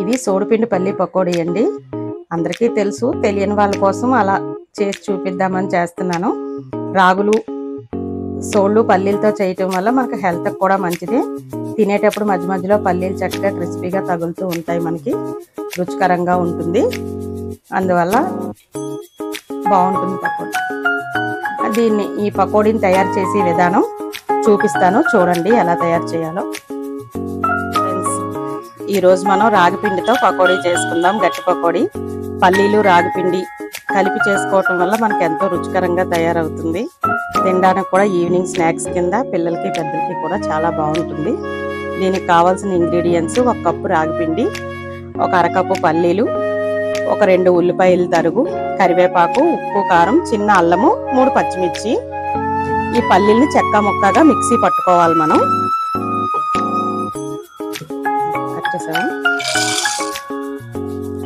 ఇది సోడిపిండి పల్లి పకోడీ అండి. అందరికీ తెలుసు, తెలియని వాళ్ళ కోసం అలా చేసి చూపిద్దామని చేస్తున్నాను. రాగులు, సోళ్ళు, పల్లీలతో చేయటం వల్ల మనకు హెల్త్ కూడా మంచిది. తినేటప్పుడు మధ్య మధ్యలో పల్లీలు చక్కగా క్రిస్పీగా తగులుతూ ఉంటాయి, మనకి రుచికరంగా ఉంటుంది. అందువల్ల బాగుంటుంది పకోడీ. ఈ పకోడీని తయారు చేసే విధానం చూపిస్తాను, చూడండి ఎలా తయారు చేయాలో. ఈరోజు మనం రాగిపిండితో పకోడీ చేసుకుందాం. గట్టి పకోడీ పల్లీలు రాగిపిండి కలిపి చేసుకోవటం వల్ల మనకి ఎంతో రుచికరంగా తయారవుతుంది. తినడానికి కూడా ఈవినింగ్ స్నాక్స్ కింద పిల్లలకి పెద్దలకి కూడా చాలా బాగుంటుంది. దీనికి కావాల్సిన ఇంగ్రీడియంట్స్: 1 కప్పు రాగిపిండి, 1 అరకప్పు పల్లీలు, 2 ఉల్లిపాయలు తరుగు, కరివేపాకు, ఉప్పు, కారం, చిన్న అల్లము, 3 పచ్చిమిర్చి. ఈ పల్లీల్ని చెక్క ముక్కగా మిక్సీ పట్టుకోవాలి. మనం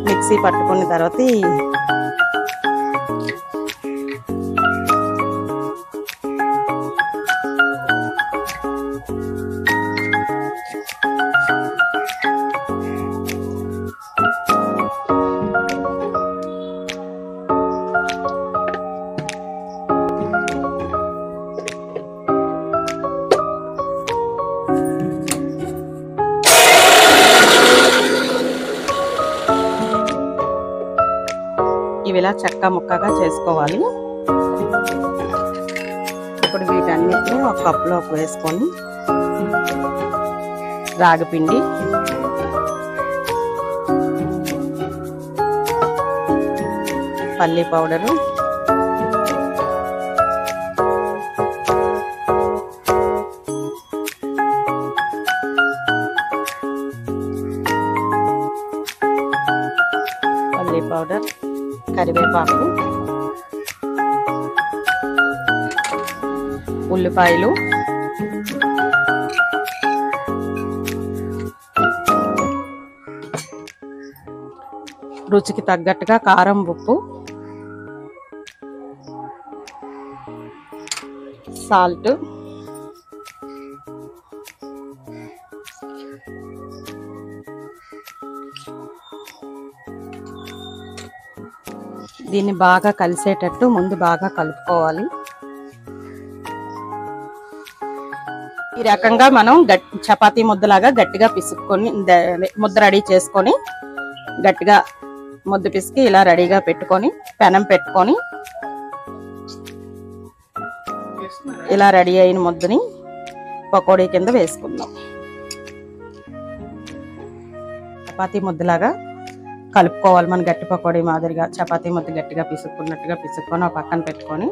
మిక్సీ పట్టుకున్న తర్వాత ఇవి ఇలా చెక్క ముక్కగా చేసుకోవాలి. ఇప్పుడు వీటన్నిటిని ఒక కప్లోకి వేసుకొని రాగిపిండి, పల్లి పౌడరు, పల్లి పౌడర్, కరివేపాకు, ఉల్లిపాయలు, రుచికి తగ్గట్టుగా కారం, ఉప్పు, సాల్ట్, దీన్ని బాగా కలిసేటట్టు ముందు బాగా కలుపుకోవాలి. ఈ రకంగా మనం చపాతీ ముద్దలాగా గట్టిగా పిసుక్కొని ముద్ద రెడీ చేసుకొని గట్టిగా ముద్ద పిసికి ఇలా రెడీగా పెట్టుకొని పెనం పెట్టుకొని ఇలా రెడీ అయిన ముద్దని పకోడీ కింద వేసుకుందాం. చపాతీ ముద్దలాగా కలుపుకోవాలి. మన గట్టి పకోడీ మాదిరిగా చపాతీ ముద్ద గట్టిగా పిసుక్కున్నట్టుగా పిసుక్కొని ఒక పక్కన పెట్టుకొని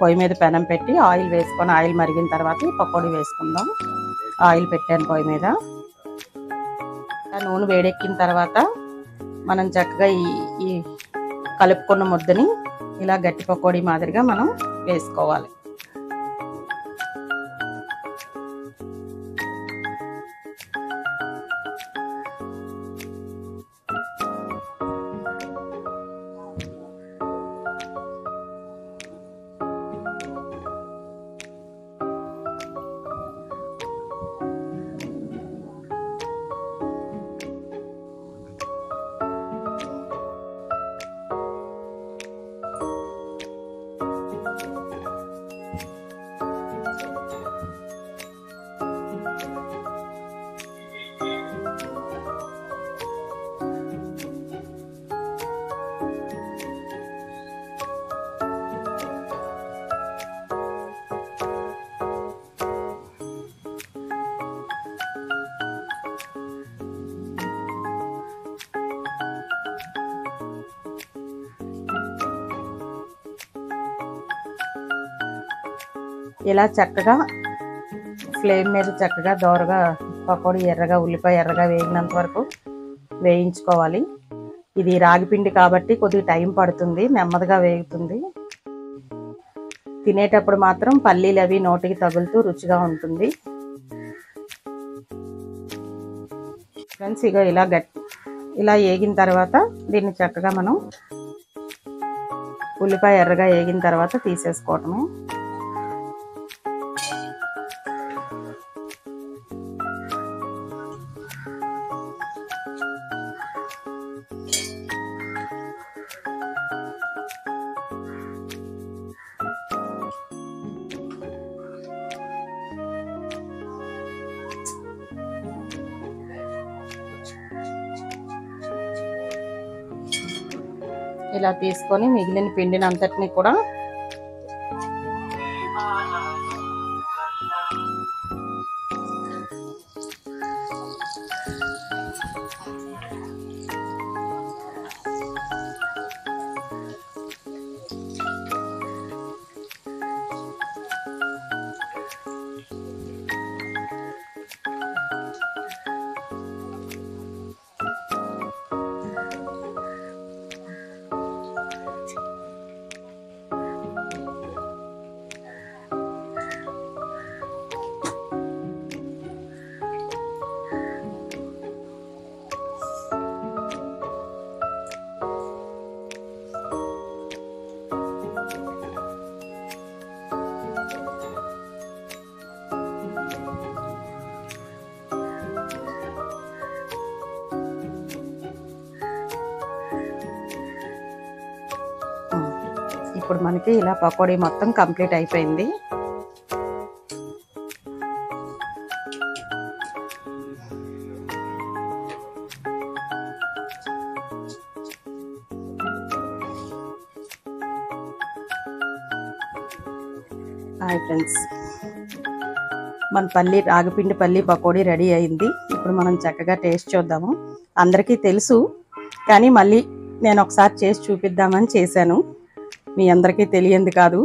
పొయ్యి మీద పెనం పెట్టి ఆయిల్ వేసుకొని ఆయిల్ మరిగిన తర్వాత ఈ పకోడీ వేసుకుందాం. ఆయిల్ పెట్టాను పొయ్యి మీద. నూనె వేడెక్కిన తర్వాత మనం చక్కగా ఈ కలుపుకున్న ముద్దని ఇలా గట్టి పకోడీ మాదిరిగా మనం వేసుకోవాలి. ఇలా చక్కగా ఫ్లేమ్ మీద చక్కగా దోరగా పకోడీ ఎర్రగా ఉల్లిపాయ ఎర్రగా వేగినంత వరకు వేయించుకోవాలి. ఇది రాగిపిండి కాబట్టి కొద్దిగా టైం పడుతుంది, నెమ్మదిగా వేగుతుంది. తినేటప్పుడు మాత్రం పల్లీలు అవి నోటికి తగులుతూ రుచిగా ఉంటుంది. ఫ్రెండ్స్, ఇక ఇలా వేగిన తర్వాత దీన్ని చక్కగా మనం ఉల్లిపాయ ఎర్రగా వేగిన తర్వాత తీసేసుకోవటమే. ఇలా తీసుకొని మిగిలిన పిండిని అంతటిని కూడా ఇప్పుడు మనకి ఇలా పకోడీ మొత్తం కంప్లీట్ అయిపోయింది. హాయ్ ఫ్రెండ్స్, మన రాగిపిండి పల్లి పకోడీ రెడీ అయింది. ఇప్పుడు మనం చక్కగా టేస్ట్ చూద్దాము. అందరికీ తెలుసు, కానీ మళ్ళీ నేను ఒకసారి చేసి చూపిద్దామని చేశాను. మీ అందరికీ తెలియంది కాదు.